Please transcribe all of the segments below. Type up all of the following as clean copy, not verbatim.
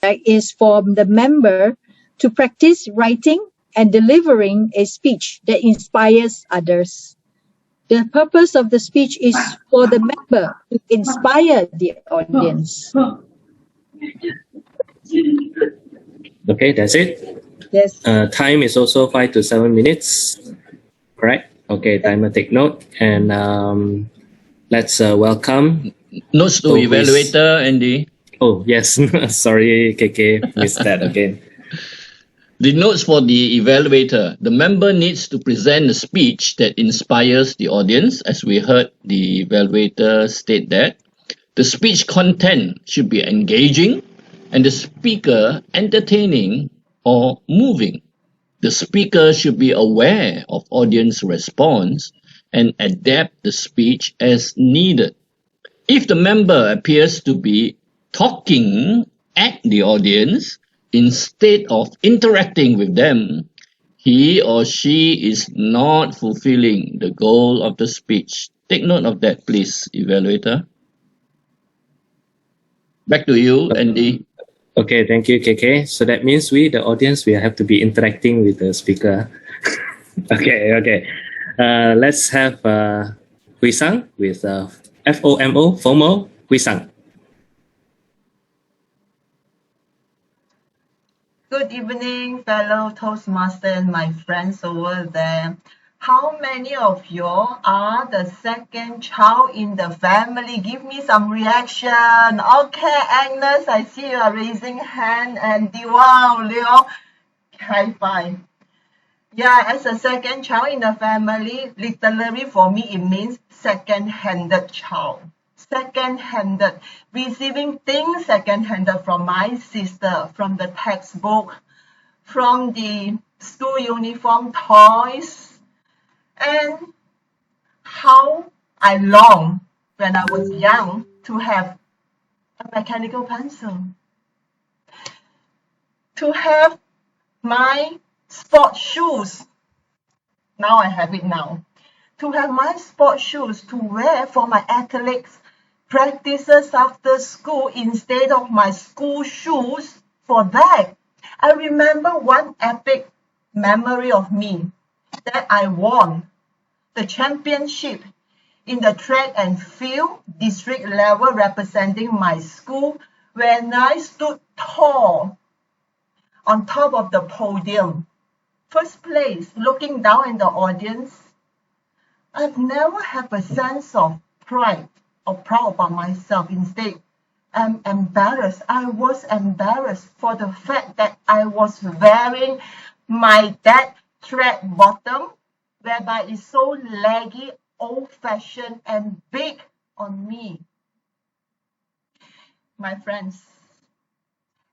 is for the member to practice writing and delivering a speech that inspires others. The purpose of the speech is for the member to inspire the audience. Okay, that's it. Yes. Time is also 5 to 7 minutes. Correct? Okay, timer take note. And let's welcome. Notes to evaluator, Andy. Oh, yes. Sorry, KK, missed that again. The notes for the evaluator. The member needs to present a speech that inspires the audience, as we heard the evaluator state that. The speech content should be engaging and the speaker entertaining or moving. The speaker should be aware of audience response and adapt the speech as needed. If the member appears to be talking at the audience instead of interacting with them, he or she is not fulfilling the goal of the speech. Take note of that, please, evaluator. Back to you, Andy. Okay, thank you, KK. So that means we, the audience, we have to be interacting with the speaker. Okay. Let's have Hui Sang with FOMO, Hui Sang. Good evening, fellow Toastmasters and my friends over there. How many of you are the second child in the family? Give me some reaction. Okay, Agnes, I see you are raising hand. And wow, Leo, high five. Yeah, as a second child in the family, literally for me, it means second-handed child. Second-handed, receiving things second-handed from my sister, from the textbook, from the school uniform, toys, and how I long when I was young to have a mechanical pencil, to have my sport shoes. Now I have it now. To have my sport shoes to wear for my athletics practices after school instead of my school shoes for that. I remember one epic memory of me that I won the championship in the track and field district level representing my school when I stood tall on top of the podium. First place, looking down in the audience. I've never had a sense of pride or proud about myself. Instead, I'm embarrassed. I was embarrassed for the fact that I was wearing my dad track bottom, whereby it's so leggy, old-fashioned, and big on me. My friends,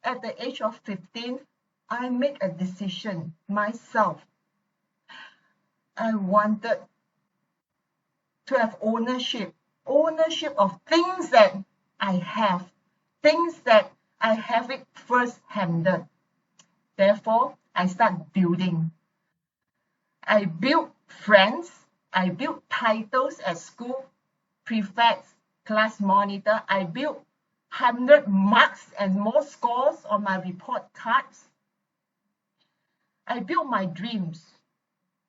at the age of 15, I made a decision myself. I wanted to have ownership of things that I have, things that I have it first-handed. Therefore, I start building. I built friends, I built titles at school, prefects, class monitor. I built 100 marks and more scores on my report cards. I built my dreams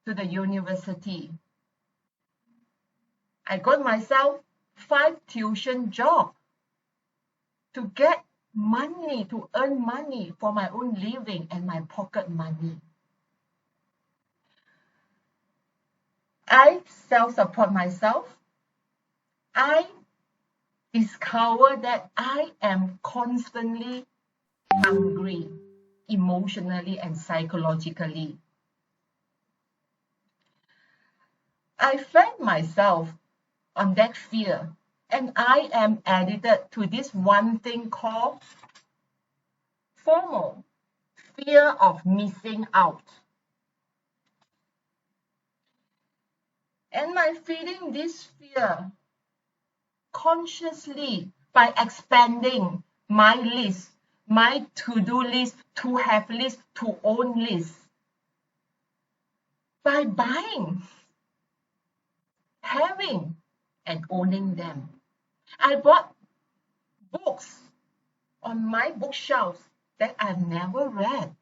to the university. I got myself 5 tuition jobs to get money, to earn money for my own living and my pocket money. I self-support myself. I discover that I am constantly hungry, emotionally and psychologically. I fed myself on that fear, and I am addicted to this one thing called FOMO, fear of missing out. And by feeding this fear consciously by expanding my list, my to-do list, to have list, to own list, by buying, having, and owning them. I bought books on my bookshelves that I've never read.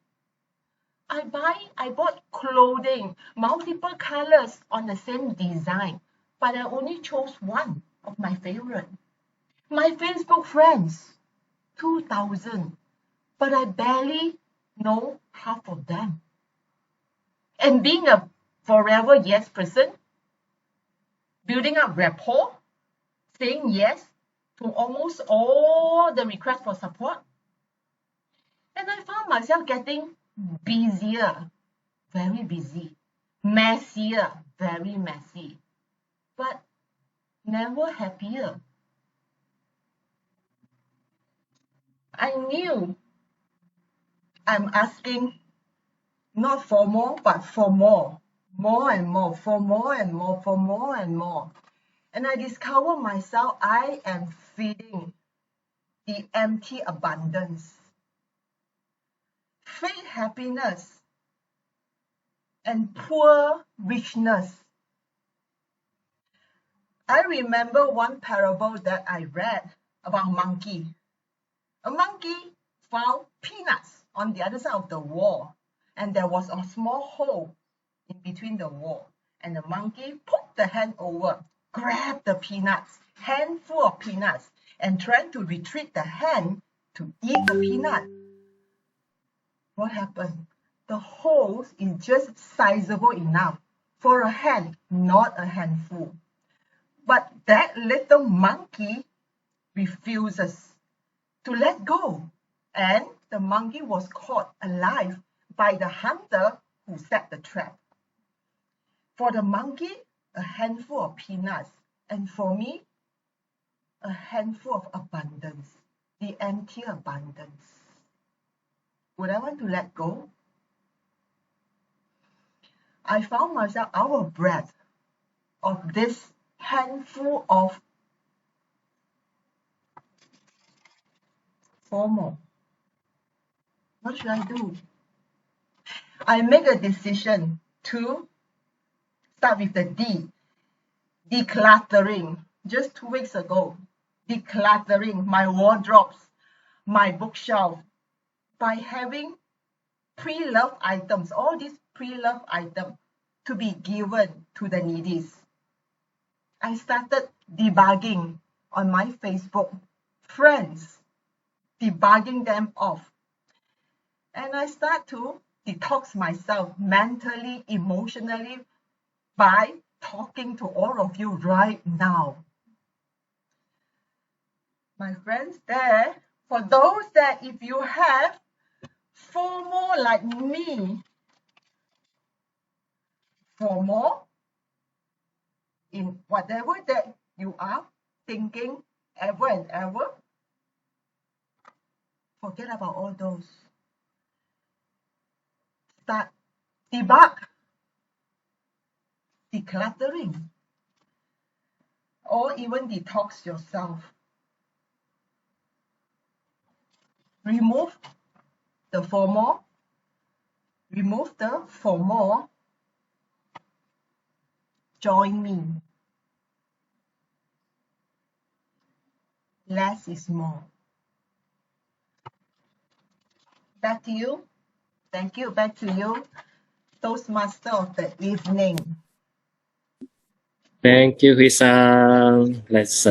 I bought clothing, multiple colors on the same design, but I only chose one of my favorite. My Facebook friends, 2,000, but I barely know half of them. And being a forever yes person, building up rapport, saying yes to almost all the requests for support. And I found myself getting busier, very busy, messier, very messy, but never happier. I knew I'm asking not for more, but for more and more, for more and more, for more and more. And I discovered myself, I am feeding the empty abundance, fake happiness, and poor richness. I remember one parable that I read about a monkey. A monkey found peanuts on the other side of the wall, and there was a small hole in between the wall. And the monkey poked the hand over, grabbed the peanuts, handful of peanuts, and tried to retrieve the hand to eat the peanut. What happened? The hole is just sizable enough for a hand, not a handful. But that little monkey refuses to let go, and the monkey was caught alive by the hunter who set the trap. For the monkey, a handful of peanuts, and for me, a handful of abundance, the empty abundance. Would I want to let go? I found myself out of breath of this handful of FOMO. What should I do? I make a decision to start with the D, decluttering. Just 2 weeks ago, decluttering my wardrobes, my bookshelf, by having pre-loved items, all these pre-loved items to be given to the needies. I started debugging on my Facebook friends, debugging them off. And I start to detox myself mentally, emotionally by talking to all of you right now. My friends there, for those that if you have FOMO like me, FOMO in whatever that you are thinking ever and ever, forget about all those. Start debug, decluttering, or even detox yourself. Remove the FOMO, join me. Less is more. Back to you. Thank you. Back to you, Toastmaster of the evening. Thank you, Hui-san. Let's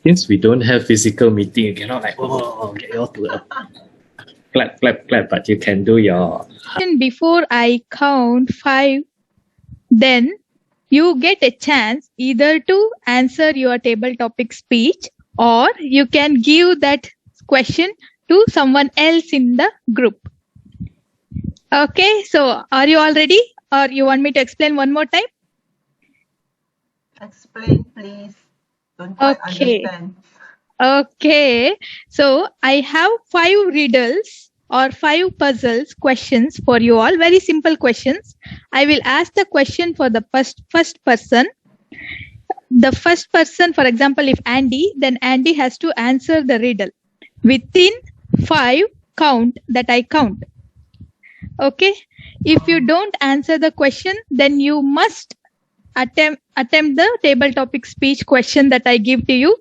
since we don't have physical meeting, you cannot like get you all to clap, but you can do your Before I count 5, then you get a chance either to answer your table topic speech or you can give that question to someone else in the group. Okay, so are you all ready or you want me to explain one more time? Explain, please. Don't quite understand. Okay, so I have 5 riddles or 5 puzzles questions for you all. Very simple questions. I will ask the question for the first person. The first person, for example, if Andy, then Andy has to answer the riddle within 5 count that I count. Okay, if you don't answer the question, then you must attempt the table topic speech question that I give to you.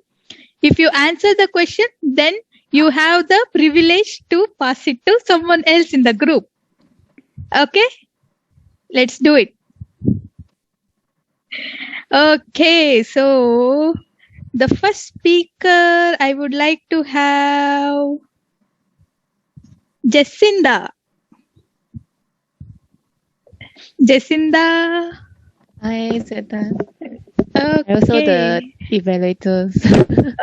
If you answer the question, then you have the privilege to pass it to someone else in the group. Okay? Let's do it. Okay, so the first speaker I would like to have Jacinda. Jacinda. Hi, Zeta. Okay. Also the evaluators.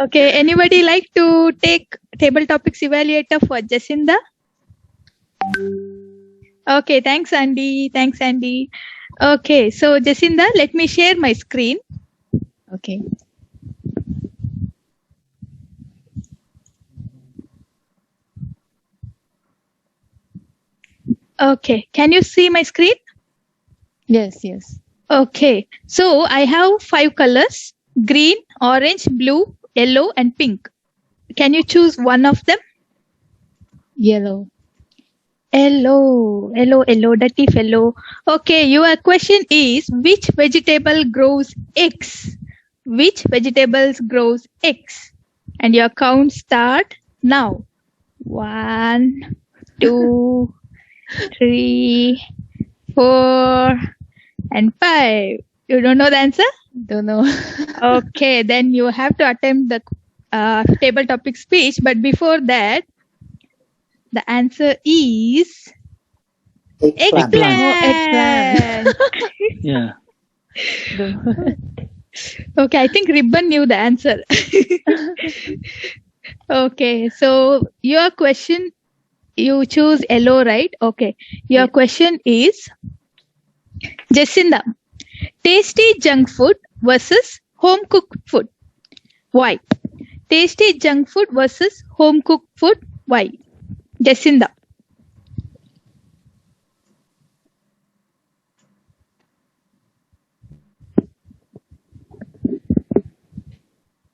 Okay, anybody like to take table topics evaluator for Jacinda? Okay, thanks Andy. Thanks Andy. Okay, so Jacinda, let me share my screen. Okay. Okay, can you see my screen? Yes, yes. Okay, so I have 5 colors: green, orange, blue, yellow, and pink. Can you choose one of them? Yellow. Yellow, dirty fellow. Okay, your question is, which vegetable grows eggs? Which vegetables grows eggs? And your count start now. 1, 2, 3, 4, and 5. You don't know the answer? Don't know. Okay, then you have to attempt the table topic speech. But before that, the answer is eggplant. Oh, eggplant. Yeah. Okay, I think Ribbon knew the answer. Okay, so your question, you choose yellow, right? Okay, your question is, Jacinda, tasty junk food versus home cooked food. Why? Tasty junk food versus home cooked food. Why? Jacinda.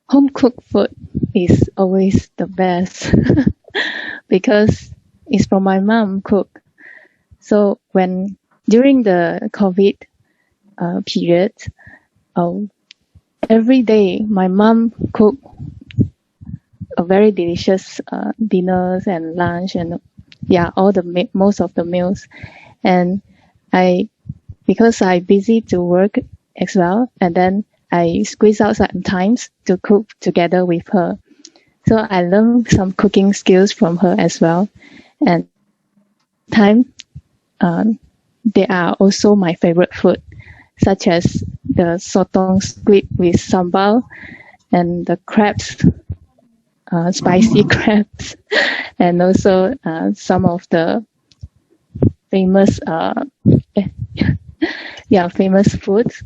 Home cooked food is always the best because it's from my mom cook. So when during the COVID period, every day my mom cook a very delicious dinners and lunch and all the most of the meals. And because I busy to work as well, and then I squeeze out some times to cook together with her. So I learned some cooking skills from her as well. And they are also my favorite food, such as the sotong squid with sambal and the crabs, spicy crabs, and also some of the famous famous foods.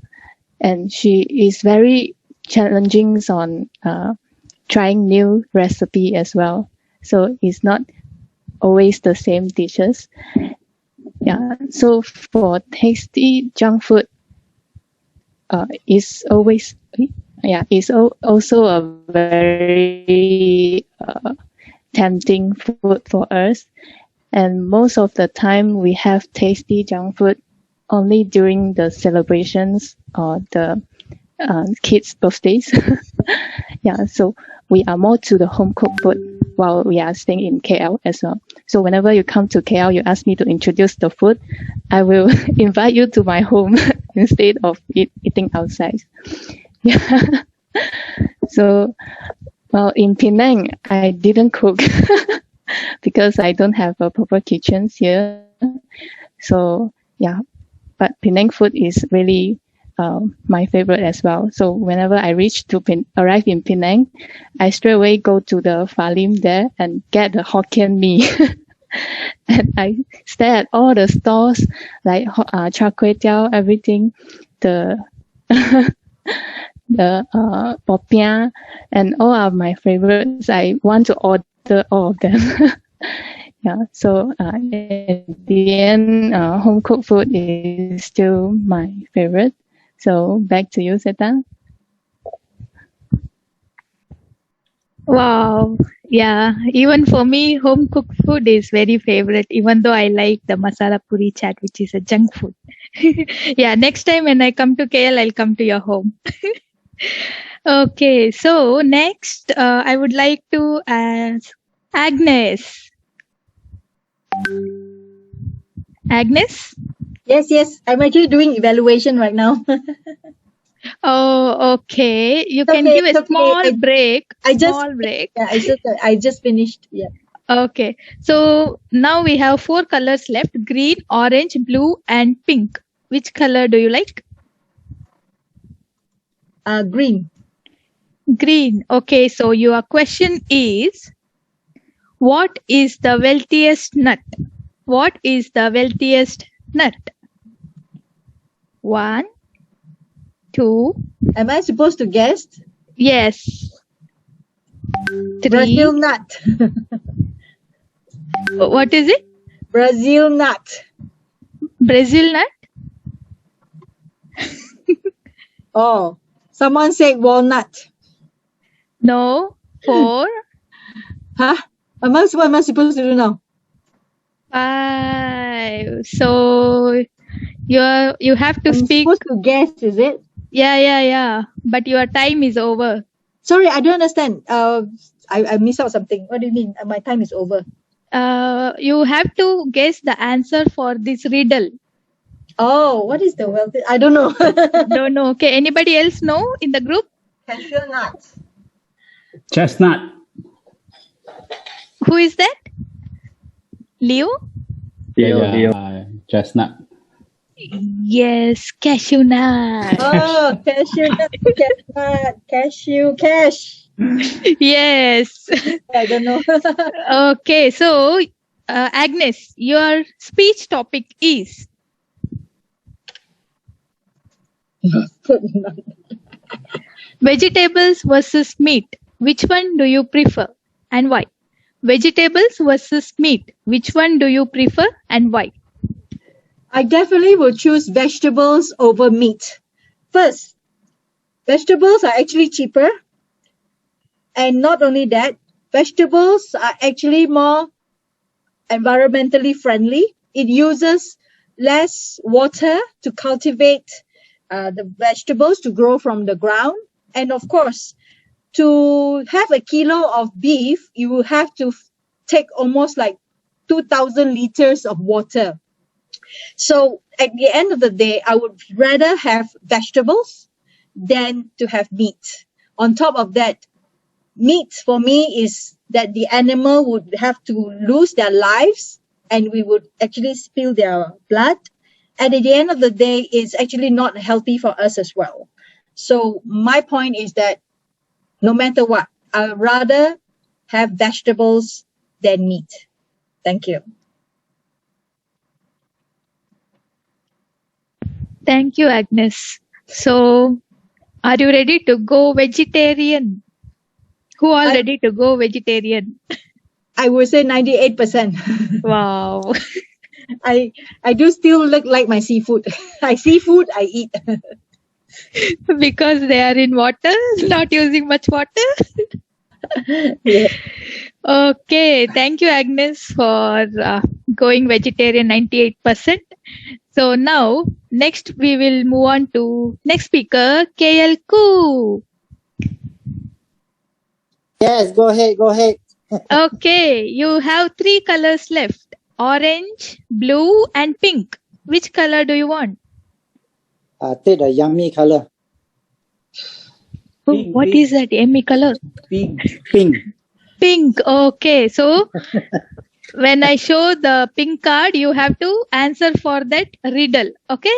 And she is very challenging on trying new recipe as well. So it's not always the same dishes. Yeah. So for tasty junk food, is always is also a very tempting food for us. And most of the time we have tasty junk food only during the celebrations or the kids' birthdays. So we are more to the home cooked food while we are staying in KL as well. So whenever you come to KL, you ask me to introduce the food, I will invite you to my home instead of eating outside. Yeah. So, well, in Penang, I didn't cook because I don't have a proper kitchen here. So, but Penang food is really my favorite as well. So whenever I arrive in Penang, I straight away go to the Phá Lim there and get the Hokkien mee. And I stay at all the stores like char kway teow, everything, the popiah, and all of my favorites. I want to order all of them. So in the end, home cooked food is still my favorite. So back to you, Zeta. Wow. Yeah, even for me, home cooked food is very favorite, even though I like the masala puri chaat, which is a junk food. Yeah, next time when I come to KL, I'll come to your home. Okay, so next, I would like to ask Agnes. Agnes? Yes. I'm actually doing evaluation right now. Oh, okay. You can Okay, give a it's okay. small break. I just Small break. Yeah, I just finished. Yeah. Okay. So now we have 4 colors left: green, orange, blue, and pink. Which color do you like? Green. Green. Okay. So your question is, what is the wealthiest nut? What is the wealthiest nut? 1, 2. Am I supposed to guess? Yes. 3. Brazil nut. What is it? Brazil nut. Brazil nut? Oh, someone said walnut. No. 4. Huh? What am I supposed to do now? 5. So you have to I'm speak. supposed to guess, is it? Yeah. But your time is over. Sorry, I don't understand. I missed out something. What do you mean? My time is over. You have to guess the answer for this riddle. Oh, what is the wealthy? I don't know. Don't know. Okay. Anybody else know in the group? Cashew nuts. Chestnut. Who is that? Leo? Leo. Chestnut. Yes, cashew nut. Oh, cashew nut, cash. Yes. I don't know. Okay. So, Agnes, your speech topic is vegetables versus meat. Which one do you prefer and why? Vegetables versus meat. Which one do you prefer and why? I definitely will choose vegetables over meat. First, vegetables are actually cheaper. And not only that, vegetables are actually more environmentally friendly. It uses less water to cultivate the vegetables to grow from the ground. And of course, to have a kilo of beef, you will have to take almost like 2,000 liters of water. So at the end of the day, I would rather have vegetables than to have meat. On top of that, meat for me is that the animal would have to lose their lives and we would actually spill their blood. And at the end of the day, it's actually not healthy for us as well. So my point is that no matter what, I'd rather have vegetables than meat. Thank you. Thank you, Agnes. So, are you ready to go vegetarian? Who all ready to go vegetarian? I would say 98%. Wow. I do still look like my seafood. I seafood, I eat. Because they are in water, not using much water. Yeah. Okay, thank you, Agnes, for going vegetarian 98%. So now, next we will move on to next speaker, KL Koo. Yes, go ahead. Okay, you have 3 colors left: orange, blue, and pink. Which color do you want? Take the yummy color. Oh, what is that yummy color? Pink. Pink. Okay, so when I show the pink card, you have to answer for that riddle. Okay?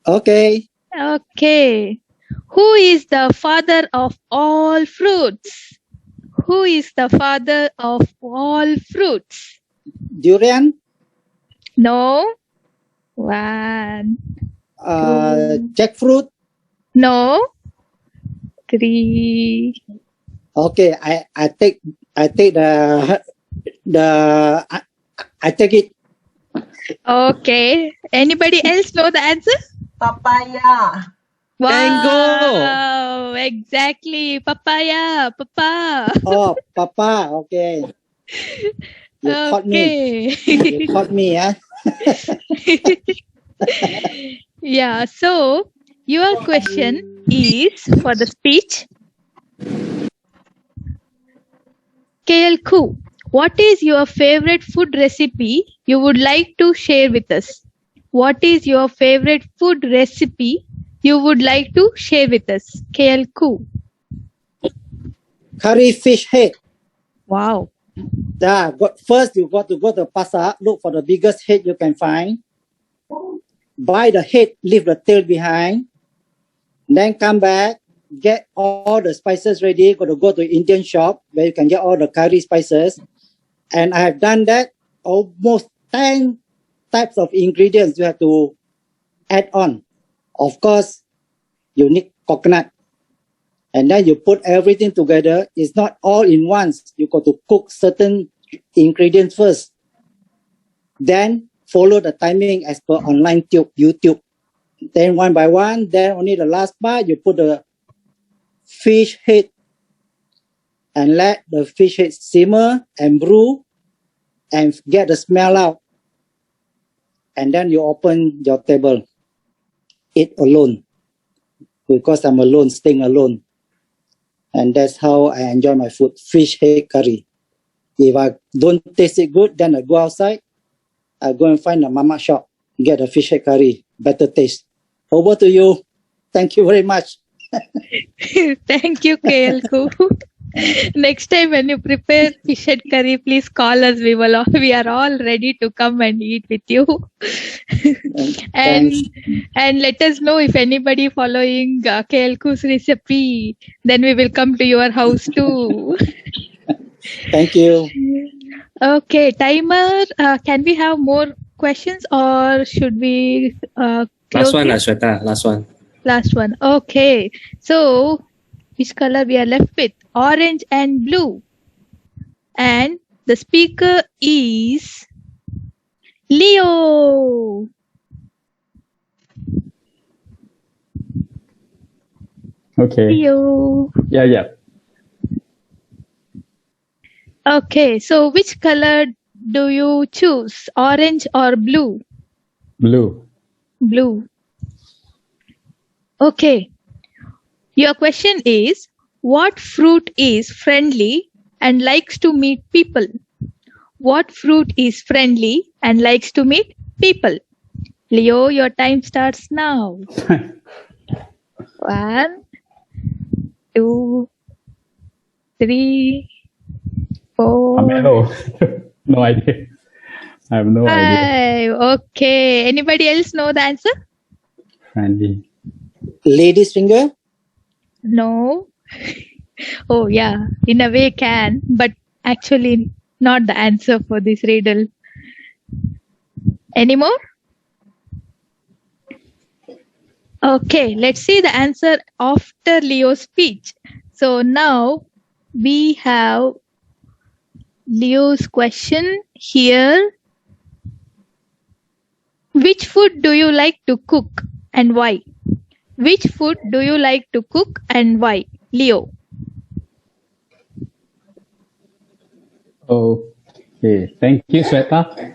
Okay. Okay. Who is the father of all fruits? Who is the father of all fruits? Durian. No. 1. Jackfruit. No. 3. Okay, I take I take it. Okay. Anybody else know the answer? Papaya. Wow. Exactly. Papaya. Papa. Oh, Papa. Okay. You caught me. You caught me, huh? Yeah. So your question is for the speech. KL what is your favorite food recipe you would like to share with us? What is your favorite food recipe you would like to share with us? KL Curry fish head. Wow. First, you got to go to pasar, look for the biggest head you can find. Buy the head, leave the tail behind. Then come back, get all the spices ready. Got to go to Indian shop where you can get all the curry spices. And I have done that. Almost 10 types of ingredients you have to add on. Of course, you need coconut. And then you put everything together. It's not all in once. You got to cook certain ingredients first. Then follow the timing as per online YouTube. Then one by one, then only the last part, you put the fish head and let the fish head simmer and brew and get the smell out. And then you open your table. Eat alone. Because I'm alone, staying alone. And that's how I enjoy my food, fish head curry. If I don't taste it good, then I go outside. I go and find a mama shop, get a fish head curry, better taste. Over to you. Thank you very much. Thank you, KL Next time when you prepare fish head curry, please call us. We are all ready to come and eat with you. and let us know if anybody following KL recipe. Then we will come to your house too. Thank you. Okay, timer. Can we have more questions or should we Last one, it? Shweta. Last one. Last one. Okay. So, which color we are left with? Orange and blue. And the speaker is Leo. Okay. Leo. Yeah. Okay. So, which color do you choose? Orange or blue? Blue. Blue. Okay. Your question is, what fruit is friendly and likes to meet people? What fruit is friendly and likes to meet people? Leo, your time starts now. 1, 2, 3, 4. Pomelo. No idea. I have no idea. 5. Okay. Anybody else know the answer? Friendly. Lady's finger? No. Oh, yeah. In a way can, but actually not the answer for this riddle. Any more? Okay, let's see the answer after Leo's speech. So now we have Leo's question here. Which food do you like to cook and why? Which food do you like to cook and why? Leo. Okay, thank you, Shweta.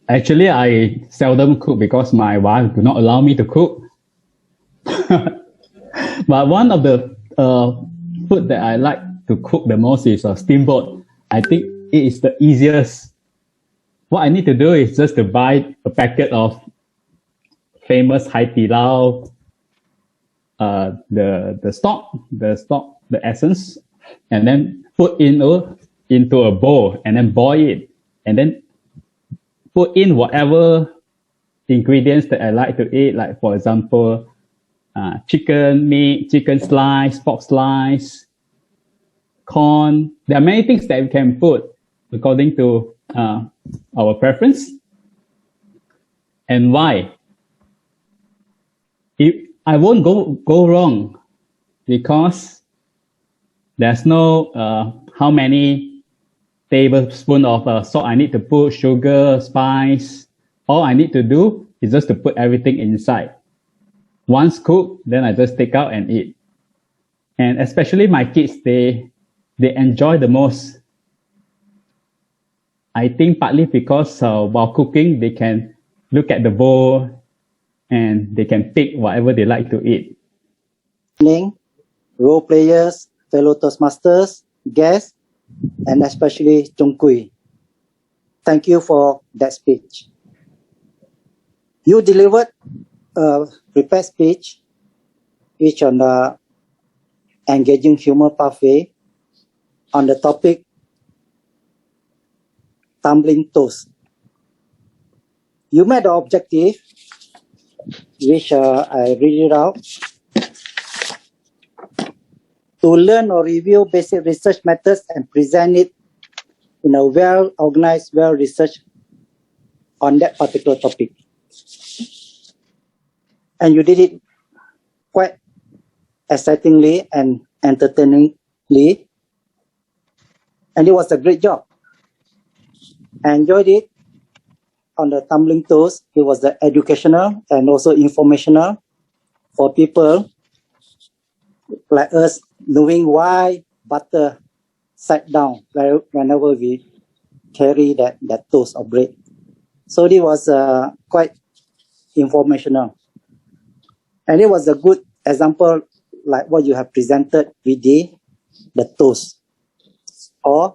Actually, I seldom cook because my wife do not allow me to cook. But one of the food that I like to cook the most is a steamboat. I think it is the easiest. What I need to do is just to buy a packet of famous Hai Di Lao, the stock, the essence, and then put into a bowl and then boil it, and then put in whatever ingredients that I like to eat, like for example, chicken, meat, chicken slice, pork slice, corn. There are many things that we can put according to our preference. And why? I won't go wrong because there's no how many tablespoons of salt I need to put, sugar, spice. All I need to do is just to put everything inside. Once cooked, then I just take out and eat. And especially my kids, they enjoy the most. I think partly because while cooking, they can look at the bowl and they can pick whatever they like to eat. Role players, fellow Toastmasters, guests, and especially Chung Kui. Thank you for that speech. You delivered a prepared speech, which on the engaging humor pathway on the topic tumbling toes. You met the objective, which I read it out. To learn or review basic research methods and present it in a well-organized, well-researched on that particular topic. And you did it quite excitingly and entertainingly. And it was a great job. I enjoyed it on the tumbling toes. It was educational and also informational for people like us, knowing why butter sat down whenever we carry that toast of bread. So it was quite informational. And it was a good example like what you have presented with the toast or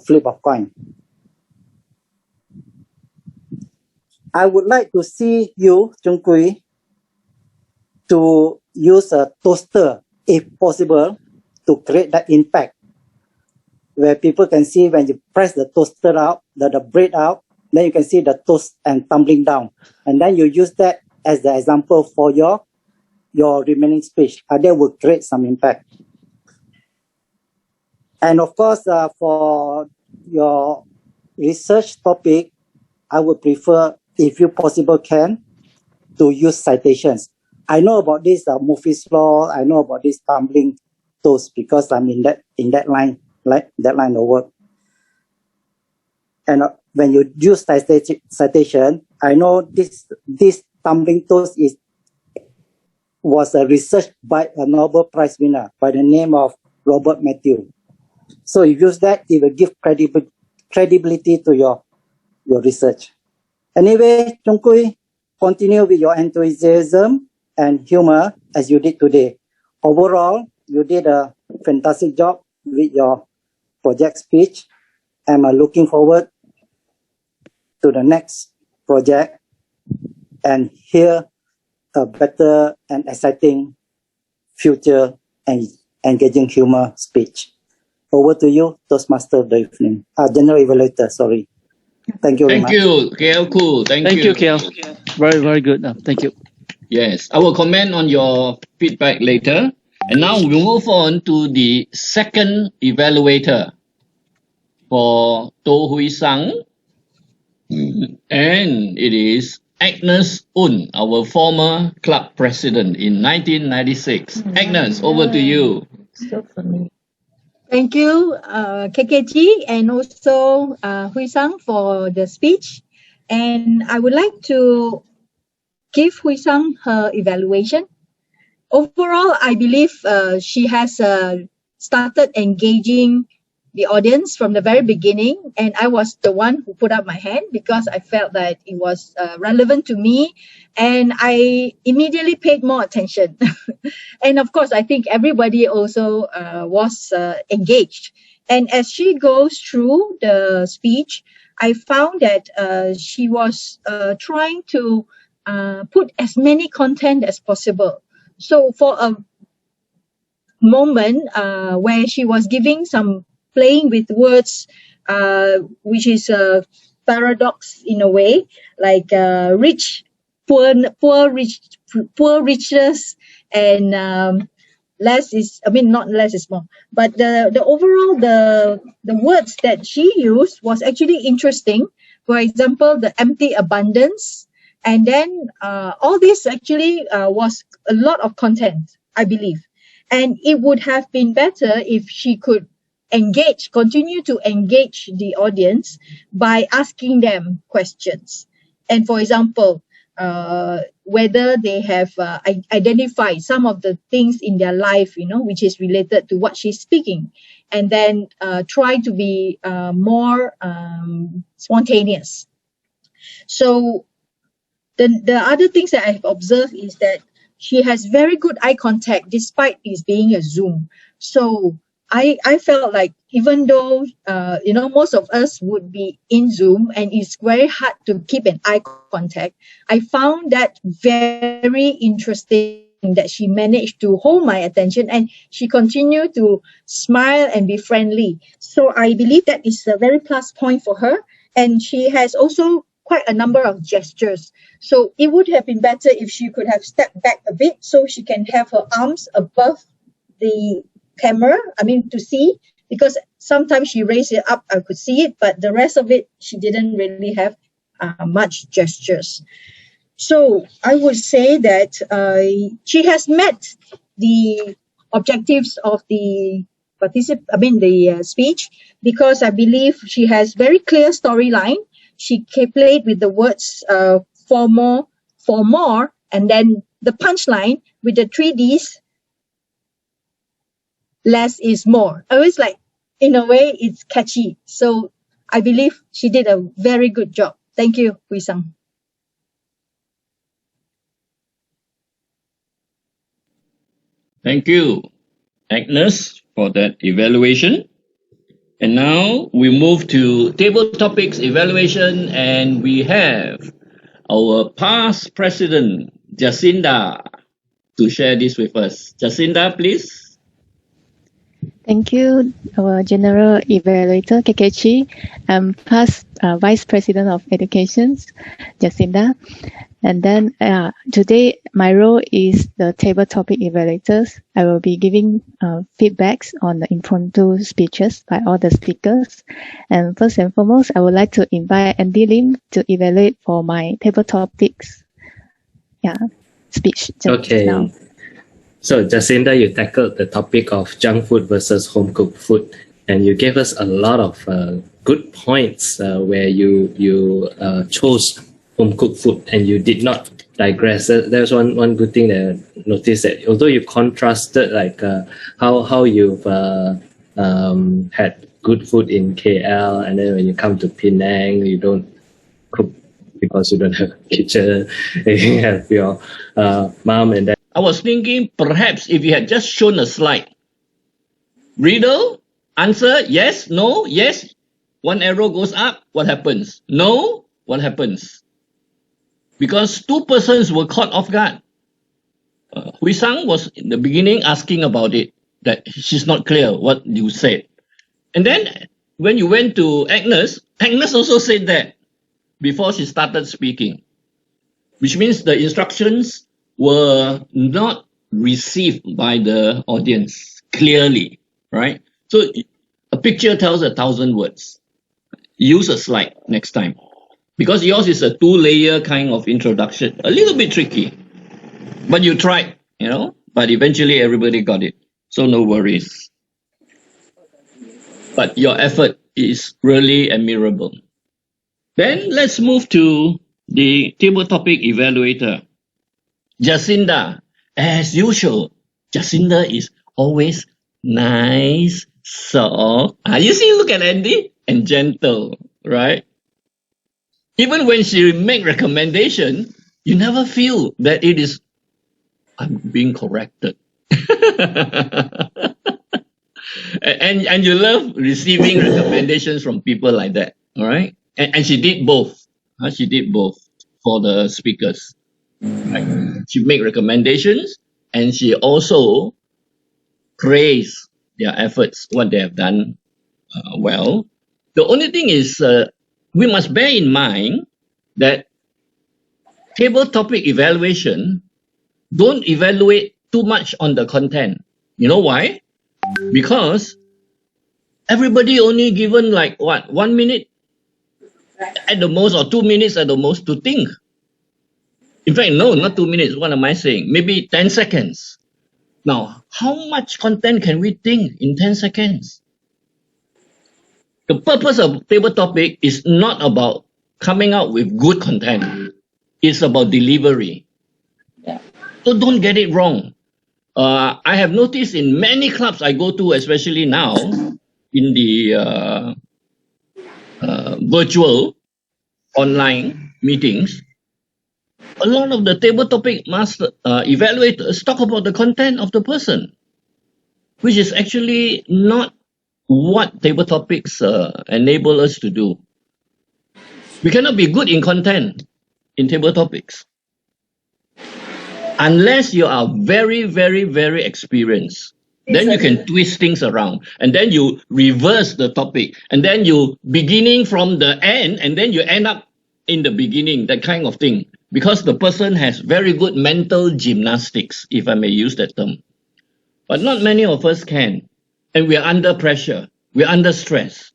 flip of coin. I would like to see you, Chung Kui, to use a toaster, if possible, to create that impact, where people can see when you press the toaster out, the bread out, then you can see the toast and tumbling down. And then you use that as the example for your remaining speech. That will create some impact. And of course, for your research topic, I would prefer, if you possible can, to use citations. I know about this Murphy's Law. I know about this tumbling toast because I'm in that line of work. And when you use citation, I know this tumbling toast was researched by a Nobel Prize winner by the name of Robert Matthew. So you use that, it will give credibility to your research. Anyway, Chung Kui, continue with your enthusiasm and humor as you did today. Overall, you did a fantastic job with your project speech. I'm looking forward to the next project and hear a better and exciting future and engaging humor speech. Over to you, Toastmaster of the evening. General Evaluator, sorry. Thank you very much. Thank you, KL Cool. Thank you. KL. Very, very good. Thank you. Yes, I will comment on your feedback later. And now we move on to the second evaluator for To Hui Sang. And it is Agnes Un, our former club president in 1996. Agnes, over to you. So funny. Thank you, KKG, and also Hui Sang for the speech. And I would like to give Hui Sang her evaluation. Overall, I believe she has started engaging the audience from the very beginning, and I was the one who put up my hand because I felt that it was relevant to me, and I immediately paid more attention. And of course, I think everybody also was engaged. And as she goes through the speech, I found that she was trying to put as many content as possible. So for a moment where she was giving some playing with words, which is a paradox in a way, like rich, poor, richness, and less is, I mean, not less is more, but the overall, the words that she used was actually interesting. For example, the empty abundance, and then all this actually was a lot of content, I believe. And it would have been better if she could continue to engage the audience by asking them questions. And for example, whether they have identified some of the things in their life, which is related to what she's speaking, and then try to be more spontaneous. So the other things that I've observed is that she has very good eye contact despite it being a Zoom. So I felt like even though most of us would be in Zoom and it's very hard to keep an eye contact, I found that very interesting that she managed to hold my attention and she continued to smile and be friendly. So I believe that is a very plus point for her. And she has also quite a number of gestures. So it would have been better if she could have stepped back a bit so she can have her arms above the camera, to see, because sometimes she raised it up, I could see it, but the rest of it, she didn't really have much gestures. So I would say that she has met the objectives of the speech, because I believe she has very clear storyline. She played with the words for more, and then the punchline with the 3Ds, less is more. I was like, in a way, it's catchy. So I believe she did a very good job. Thank you, Hui Sang. Thank you, Agnes, for that evaluation. And now we move to table topics evaluation, and we have our past president, Jacinda, to share this with us. Jacinda, please. Thank you, our General Evaluator, Kekechi. I'm past Vice President of Education, Jacinda. And then today, my role is the table topic evaluators. I will be giving feedbacks on the impromptu speeches by all the speakers. And first and foremost, I would like to invite Andy Lim to evaluate for my table topics speech. Okay. Now. So Jacinda, you tackled the topic of junk food versus home cooked food, and you gave us a lot of good points where you chose home cooked food and you did not digress. There's one good thing that I noticed, that although you contrasted like how you've had good food in KL, and then when you come to Penang, you don't cook because you don't have a kitchen. You have your mom and dad. I was thinking perhaps if you had just shown a slide, riddle, answer, yes, no, yes, one arrow goes up, what happens? No, what happens? Because two persons were caught off guard. Hui Sang was in the beginning asking about it, that she's not clear what you said. And then when you went to Agnes, Agnes also said that before she started speaking, which means the instructions were not received by the audience clearly, right? So a picture tells 1,000 words. Use a slide next time. Because yours is a 2-layer kind of introduction, a little bit tricky. But you tried, but eventually everybody got it. So no worries. But your effort is really admirable. Then let's move to the table topic evaluator. Jacinda, as usual, Jacinda is always nice, soft. You see, look at Andy, and gentle, right? Even when she make recommendation, you never feel that it is, I'm being corrected. and you love receiving recommendations from people like that, all right? And she did both. She did both for the speakers. Right? She make recommendations, and she also praised their efforts, what they have done well. The only thing is, we must bear in mind that table topic evaluation don't evaluate too much on the content. You know why? Because everybody only given 1 minute at the most, or 2 minutes at the most to think. In fact, no, not 2 minutes. What am I saying? Maybe 10 seconds. Now, how much content can we think in 10 seconds? The purpose of table topic is not about coming out with good content. It's about delivery. So don't get it wrong. I have noticed in many clubs I go to, especially now, in the virtual online meetings, a lot of the table topic evaluators talk about the content of the person. which is actually not what table topics enable us to do. We cannot be good in content in table topics unless you are very, very, very experienced. Then you can twist things around, and then you reverse the topic, and then you beginning from the end, and then you end up in the beginning, that kind of thing. Because the person has very good mental gymnastics, if I may use that term. But not many of us can. And we are under pressure. We are under stress.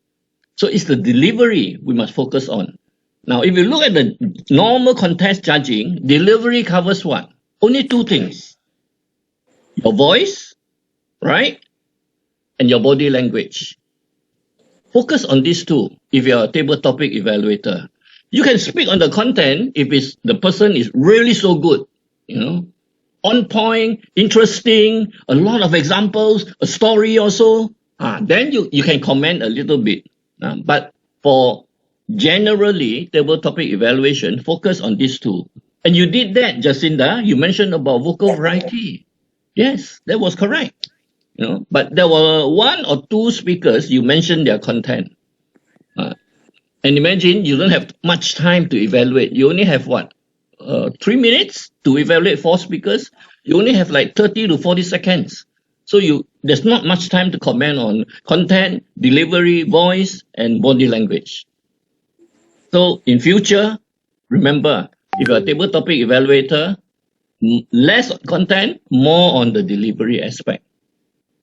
So it's the delivery we must focus on. Now, if you look at the normal contest judging, delivery covers what? Only two things. Your voice, right? And your body language. Focus on these two if you're a table topic evaluator. You can speak on the content if the person is really so good, on point, interesting, a lot of examples, a story also. Then you can comment a little bit. But for generally table topic evaluation, focus on these two. And you did that, Jacinda. You mentioned about vocal variety. Yes, that was correct. But there were one or two speakers, you mentioned their content. And imagine you don't have much time to evaluate. You only have 3 minutes to evaluate 4 speakers. You only have like 30 to 40 seconds. So there's not much time to comment on content, delivery, voice, and body language. So in future, remember, if you're a table topic evaluator, less content, more on the delivery aspect.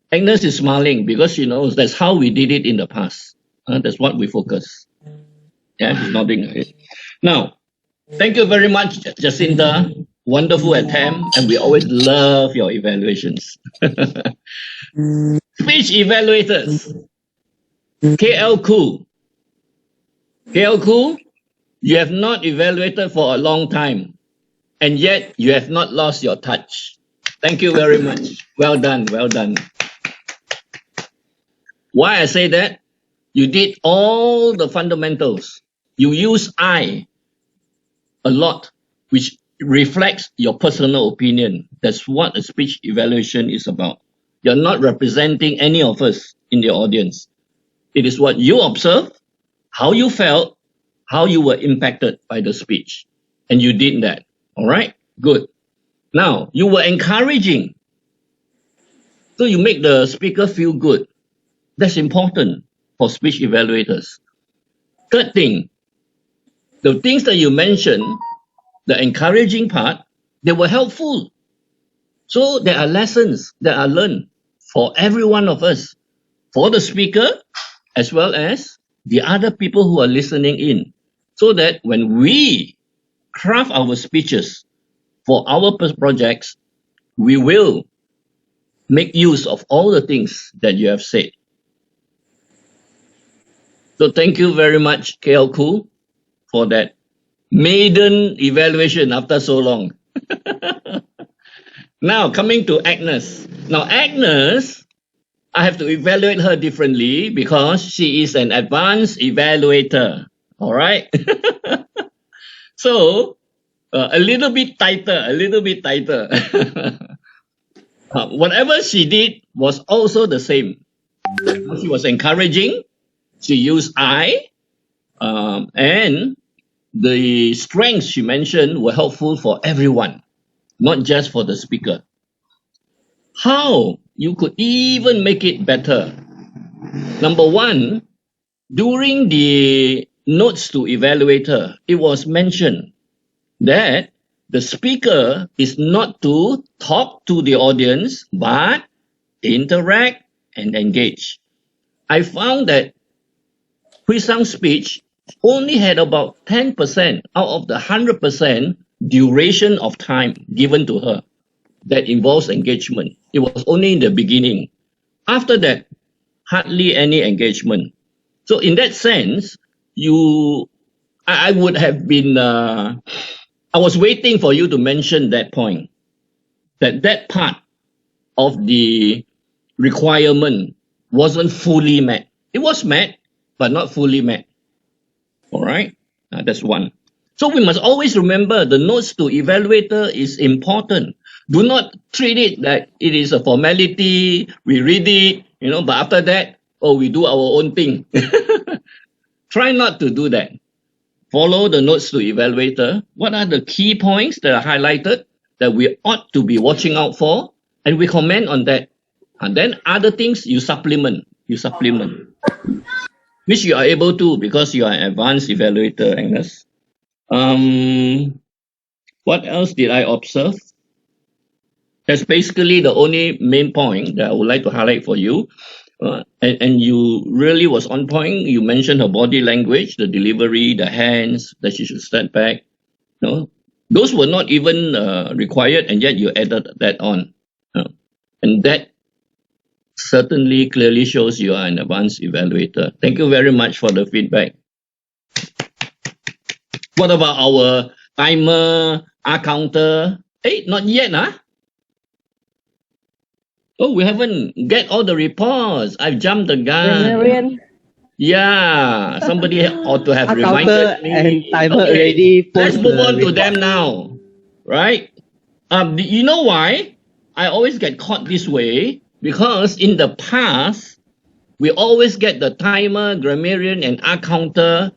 Agnes is smiling because she knows that's how we did it in the past. That's what we focus. Yeah, she's nodding. Now, thank you very much, Jacinda. Wonderful attempt, and we always love your evaluations. Speech evaluators. KL Koo. KL Koo, you have not evaluated for a long time, and yet you have not lost your touch. Thank you very much. Well done, well done. Why I say that? You did all the fundamentals. You use I a lot, which reflects your personal opinion. That's what a speech evaluation is about. You're not representing any of us in the audience. It is what you observed, how you felt, how you were impacted by the speech. And you did that. All right? Good. Now, you were encouraging. So you make the speaker feel good. That's important for speech evaluators. Third thing, the things that you mentioned, the encouraging part, they were helpful. So there are lessons that are learned for every one of us, for the speaker, as well as the other people who are listening in, so that when we craft our speeches for our projects, we will make use of all the things that you have said. So thank you very much, KL Koo, for that maiden evaluation after so long. Now, coming to Agnes. Now, Agnes, I have to evaluate her differently because she is an advanced evaluator. All right? So, a little bit tighter. Whatever she did was also the same. She was encouraging. She used I. And the strengths she mentioned were helpful for everyone, not just for the speaker. How you could even make it better? Number one, during the notes to evaluator, it was mentioned that the speaker is not to talk to the audience, but interact and engage. I found that Hui Sang's speech only had about 10% out of the 100% duration of time given to her that involves engagement. It was only in the beginning. After that, hardly any engagement. So in that sense, I would have been, I was waiting for you to mention that point, that part of the requirement wasn't fully met. It was met, but not fully met. All right, that's one. So we must always remember the notes to evaluator is important. Do not treat it that it is a formality. We read it, but after that, we do our own thing. Try not to do that. Follow the notes to evaluator. What are the key points that are highlighted that we ought to be watching out for? And we comment on that. And then other things you supplement. Which you are able to because you are an advanced evaluator, Agnes. What else did I observe? That's basically the only main point that I would like to highlight for you. And you really was on point. You mentioned her body language, the delivery, the hands, that she should step back. Those were not even required, and yet you added that on. And that certainly clearly shows you are an advanced evaluator. Thank you very much for the feedback. What about our timer, counter? Hey, not yet, huh? Oh, we haven't get all the reports. I've jumped the gun. Yeah, somebody ought to have reminded me. And timer already. Let's move on to them now, right? You know why I always get caught this way? Because in the past, we always get the timer, grammarian, and counter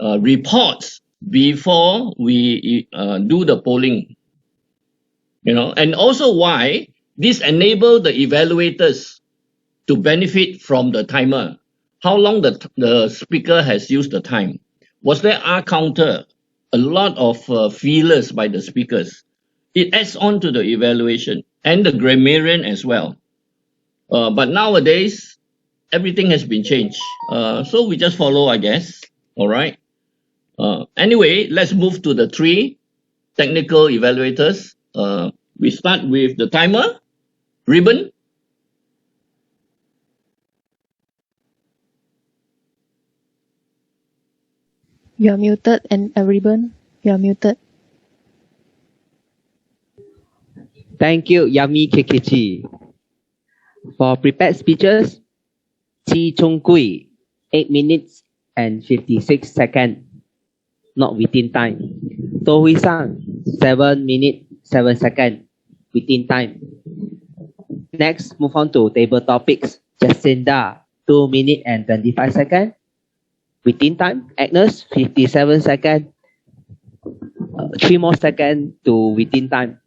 reports before we do the polling. And also why this enables the evaluators to benefit from the timer. How long the speaker has used the time. Was there counter? A lot of feelers by the speakers. It adds on to the evaluation and the grammarian as well. But nowadays, everything has been changed. So we just follow, I guess. All right. Anyway, let's move to the 3 technical evaluators. We start with the timer, ribbon. You are muted, and ribbon, you are muted. Thank you, Yami Kekichi. For prepared speeches, Chi Chung Kui, 8 minutes and 56 seconds, not within time. To Hui Sang, 7 minutes, 7 seconds, within time. Next, move on to table topics. Jacinda, 2 minutes and 25 seconds, within time. Agnes, 57 seconds, 3 more seconds to within time.